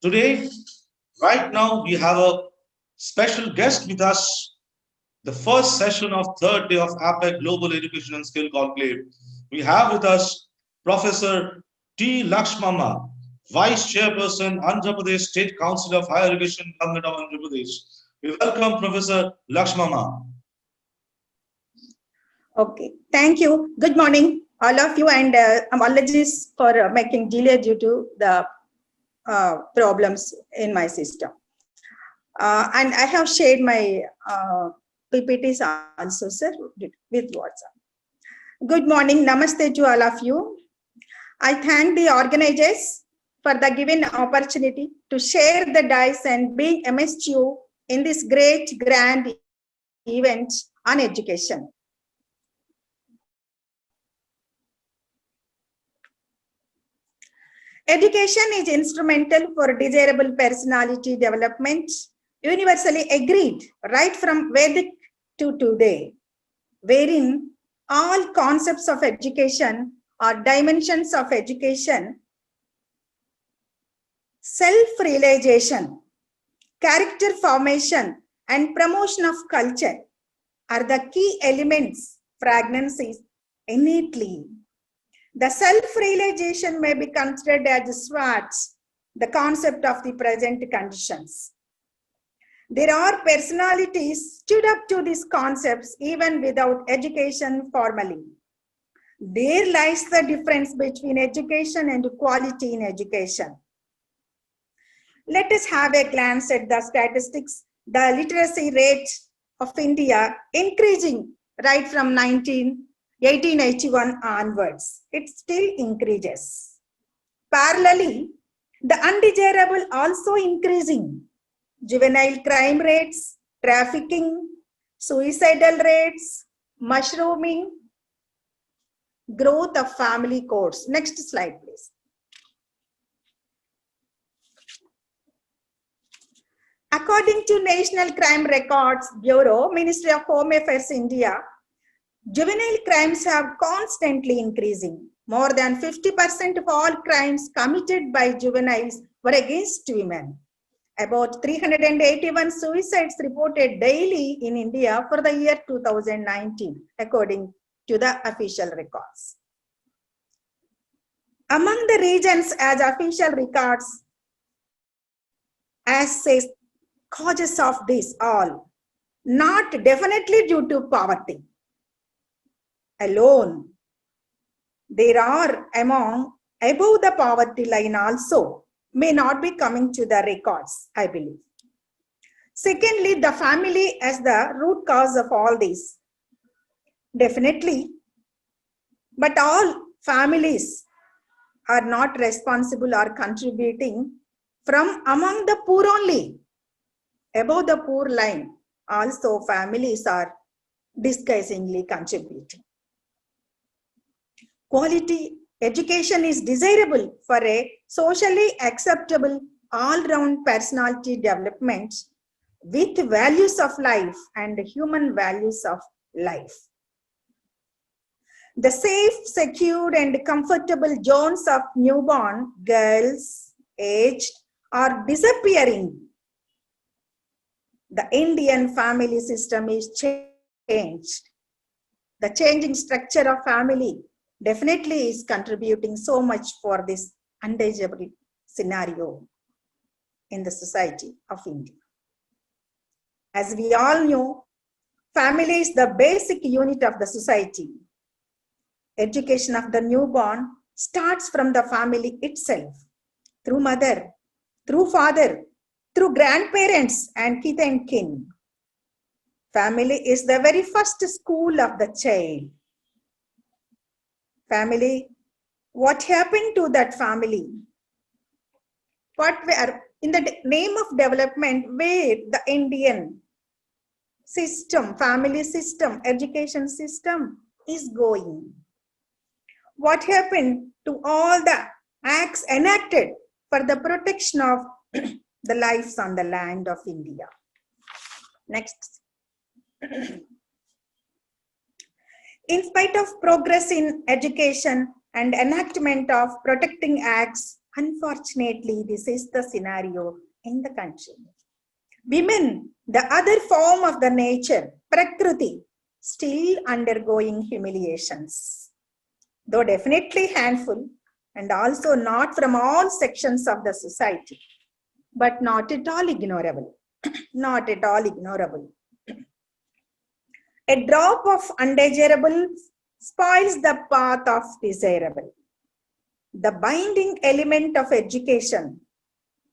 Today, right now, we have a special guest with us. The first session of third day of APEC Global Education and Skill Conclave. We have with us Professor T. Lakshmama, Vice Chairperson, Andhra Pradesh State Council of Higher Education, Government of Andhra Pradesh. We welcome Professor Lakshmama. Okay, thank you. Good morning, all of you, and apologies for making delay due to the problems in my system. And I have shared my PPTs also, sir, with WhatsApp. Good morning, namaste to all of you. I thank the organizers for the given opportunity to share the dice and being amidst you in this great grand event on education. Education is instrumental for desirable personality development, universally agreed right from Vedic to today, wherein all concepts of education or dimensions of education, self-realization, character formation, and promotion of culture are the key elements pregnancies innately. The self-realization may be considered as Schwartz, the concept of the present conditions. There are personalities stood up to these concepts even without education formally. There lies the difference between education and quality in education. Let us have a glance at the statistics. The literacy rate of India increasing right from 1881 onwards. It still increases. Parallelly, the undesirable also increasing. Juvenile crime rates, trafficking, suicidal rates, mushrooming, growth of family courts. Next slide, please. According to National Crime Records Bureau, Ministry of Home Affairs, India, juvenile crimes have constantly increasing. More than 50% of all crimes committed by juveniles were against women. About 381 suicides reported daily in India for the year 2019, according to the official records. Among the regions as official records, as says, causes of this all, not definitely due to poverty alone. There are among above the poverty line also may not be coming to the records, I believe. Secondly, the family as the root cause of all this. Definitely, but all families are not responsible or contributing from among the poor only. Above the poor line, also families are disguisingly contributing. Quality education is desirable for a socially acceptable all-round personality development with values of life and human values of life. The safe, secure, and comfortable zones of newborn girls aged are disappearing. The Indian family system is changed. The changing structure of family definitely is contributing so much for this undesirable scenario in the society of India. As we all know, family is the basic unit of the society. Education of the newborn starts from the family itself, through mother, through father, through grandparents and kith and kin. Family is the very first school of the child. Family, what happened to that family? What were, in the name of development, where the Indian system, family system, education system is going? What happened to all the acts enacted for the protection of the lives on the land of India? Next. In spite of progress in education and enactment of protecting acts, Unfortunately, this is the scenario in the country. Women, the other form of the nature, Prakriti, still undergoing humiliations. Though definitely handful and also not from all sections of the society, but not at all ignorable. Not at all ignorable. A drop of undesirable spoils the path of desirable. The binding element of education,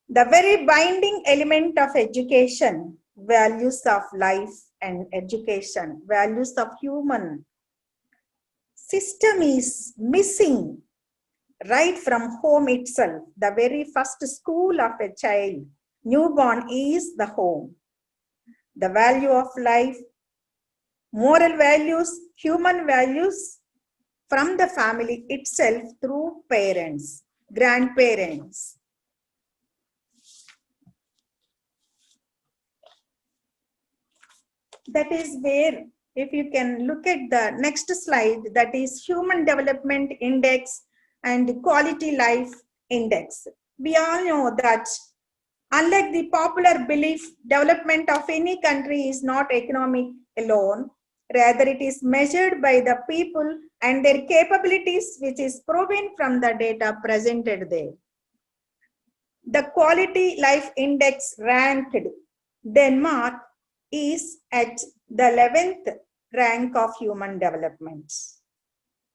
the very binding element of education, values of life and education, values of human system is missing right from home itself. The very first school of a child, newborn, is the home. The value of life, moral values, human values from the family itself through parents, grandparents. That is where, if you can look at the next slide, that is Human Development Index and Quality Life Index. We all know that unlike the popular belief, development of any country is not economic alone. Rather, it is measured by the people and their capabilities, which is proven from the data presented there. The Quality Life Index ranked Denmark is at the 11th rank of human development.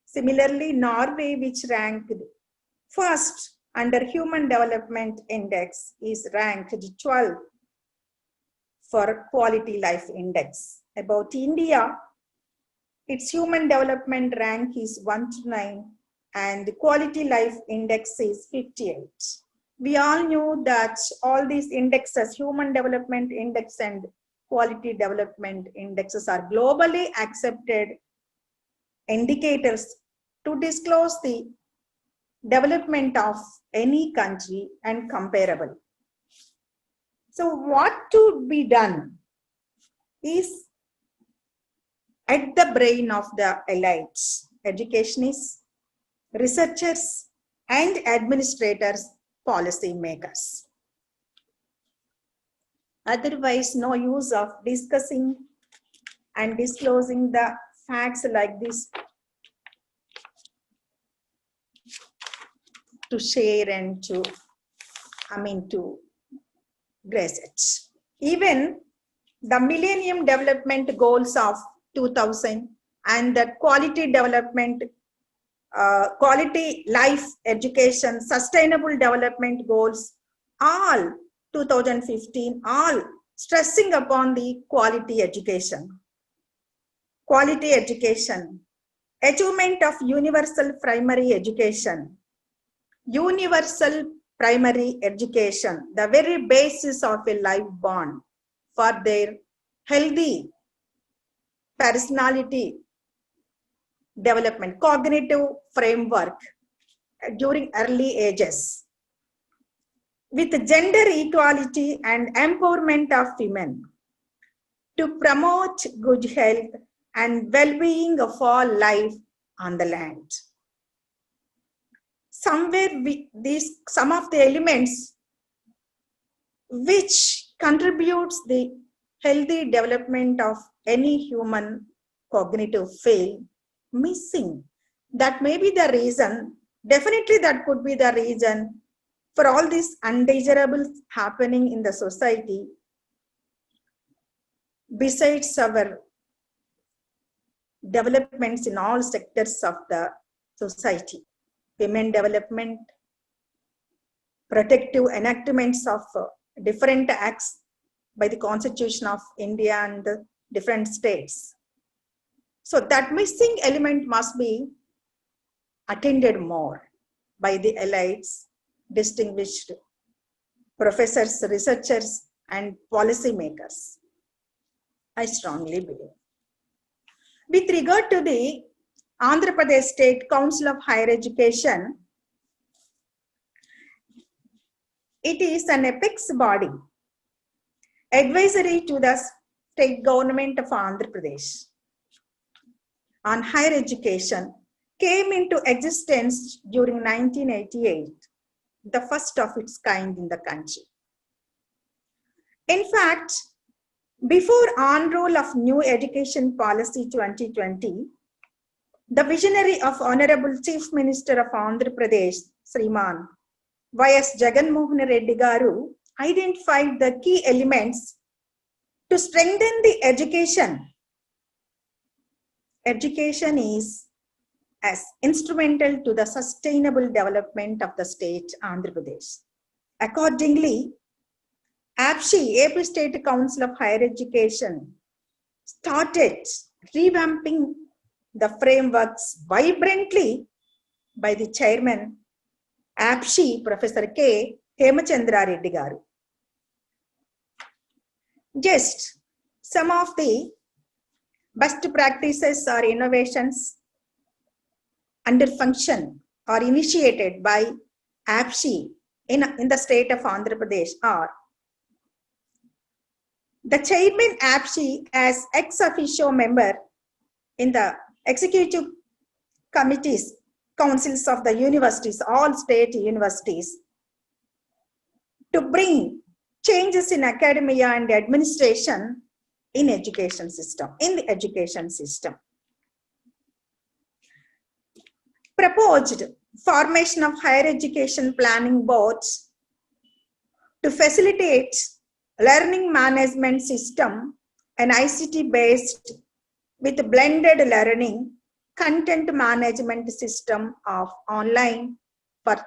Similarly, Norway, which ranked first under Human Development Index, is ranked 12th for Quality Life Index. About India, its Human Development rank is 1 to 9 and the Quality Life Index is 58. We all knew that all these indexes, Human Development Index and Quality Development Indexes, are globally accepted indicators to disclose the development of any country and comparable. So what to be done is at the brain of the elites, educationists, researchers, and administrators, policy makers. Otherwise, no use of discussing and disclosing the facts like this to share and to grace it. Even the Millennium Development Goals of 2000 and the Quality Development, Quality Life Education, Sustainable Development Goals, all 2015, all stressing upon the quality education. Quality education, achievement of universal primary education, universal primary education, the very basis of a life born for their healthy personality development, cognitive framework during early ages, with gender equality and empowerment of women, to promote good health and well-being of all life on the land. Somewhere some of the elements which contributes the healthy development of any human cognitive field missing. That may be the reason, definitely that could be the reason for all these undesirables happening in the society, besides our developments in all sectors of the society. Women development, protective enactments of different acts by the Constitution of India and the different states. So that missing element must be attended more by the elites, distinguished professors, researchers, and policymakers. I strongly believe. With regard to the Andhra Pradesh State Council of Higher Education, it is an apex body advisory to the state government of Andhra Pradesh on higher education, came into existence during 1988 the first of its kind in the country. In fact, before on-roll of New Education Policy 2020, the visionary of Honorable Chief Minister of Andhra Pradesh, Sriman Y.S. Jagan Mohan Reddy Garu, identified the key elements to strengthen the education. Education is as instrumental to the sustainable development of the state Andhra Pradesh. Accordingly, APSHI, AP State Council of Higher Education, started revamping the frameworks vibrantly by the chairman, APSHI, Professor K. Hemachandra Reddy Garu. Just some of the best practices or innovations under function or initiated by APSHI in the state of Andhra Pradesh are: the chairman APSHI as ex officio member in the executive committees, councils of the universities, all state universities, to bring changes in academia and administration in the education system. Proposed formation of higher education planning boards to facilitate learning management system and ICT based with blended learning content management system of online for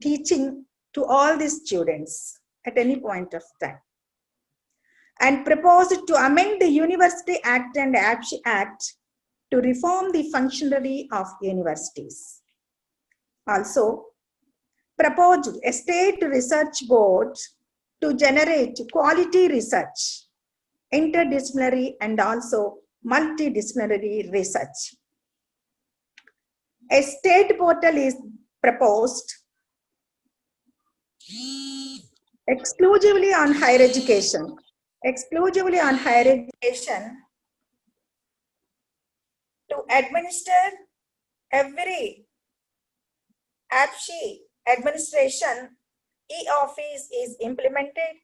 teaching to all the students at any point of time, and proposed to amend the University Act and APSHI Act to reform the functionary of universities. Also, proposed a state research board to generate quality research, interdisciplinary and also multidisciplinary research. A state portal is proposed exclusively on higher education to administer every APSHI administration. E-Office is implemented,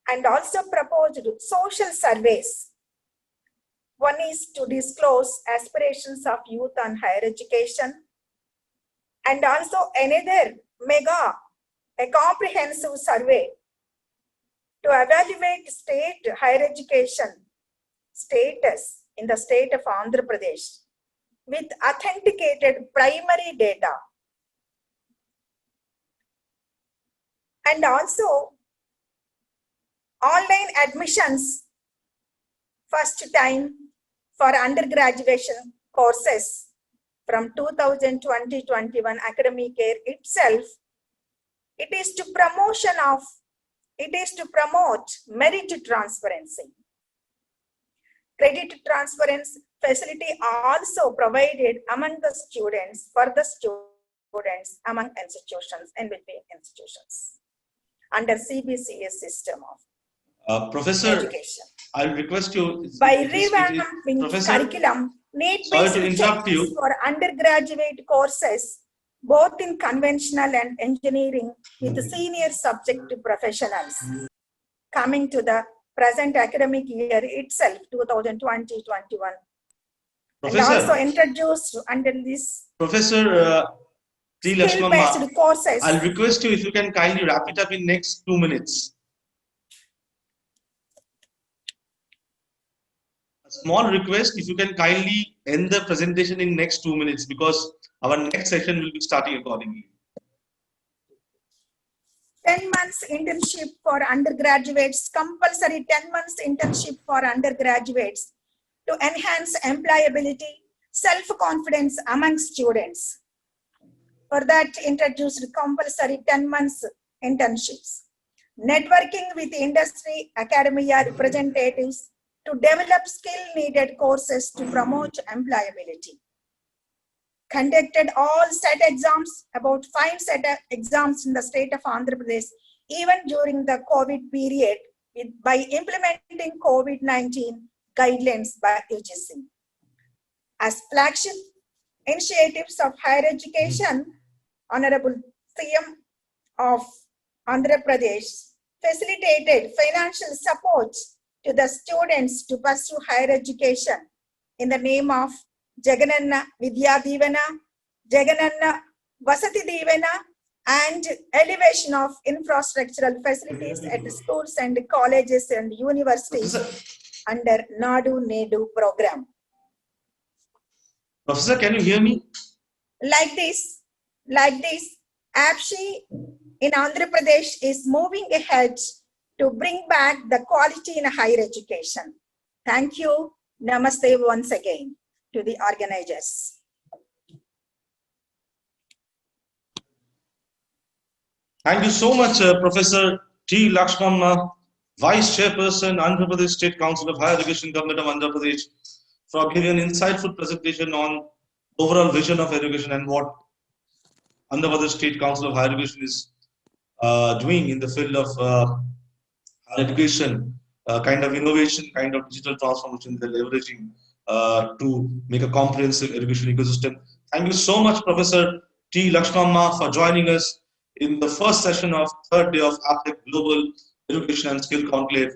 and also proposed social surveys. One is to disclose aspirations of youth on higher education, and also another a comprehensive survey to evaluate state higher education status in the state of Andhra Pradesh with authenticated primary data. And also online admissions, first time for undergraduate courses from 2020-21 academic year itself. It is to promote merit transparency. Credit transparency facility also provided among the students, for the students among institutions and between institutions under CBCS system of Professor, education. I'll request you By revamping curriculum, need-based changes for undergraduate courses, both in conventional and engineering, with senior subject professionals. Coming to the present academic year itself, 2020-21. And also introduced under this Professor skill-based courses. I'll request you if you can kindly wrap it up in next 2 minutes. A small request, if you can kindly end the presentation in next 2 minutes, because our next session will be starting accordingly. 10 months internship for undergraduates, compulsory 10 months internship for undergraduates to enhance employability, self-confidence among students. For that, introduced compulsory 10 months internships. Networking with industry, academia representatives to develop skill-needed courses to promote employability. Conducted all set exams, about 5 set exams in the state of Andhra Pradesh, even during the COVID period, by implementing COVID-19 guidelines by UGC. As flagship initiatives of higher education, Honorable CM of Andhra Pradesh facilitated financial support to the students to pursue higher education in the name of Jagananna Vidya Divana, Jagananna Vasati Divana, and elevation of infrastructural facilities at schools and colleges and universities Professor, under Nadu Nedu program. Professor, can you hear me? Like this, APSHI in Andhra Pradesh is moving ahead to bring back the quality in higher education. Thank you. Namaste once again to the organizers. Thank you so much, Professor T. Lakshmamma, Vice Chairperson, Andhra Pradesh State Council of Higher Education, Government of Andhra Pradesh, for giving an insightful presentation on overall vision of education and what Andhra Pradesh State Council of Higher Education is doing in the field of higher education, kind of innovation, kind of digital transformation they're leveraging to make a comprehensive education ecosystem. Thank you so much, Professor T. Lakshmamma, for joining us in the first session of third day of APEC Global Education and Skill Conclave.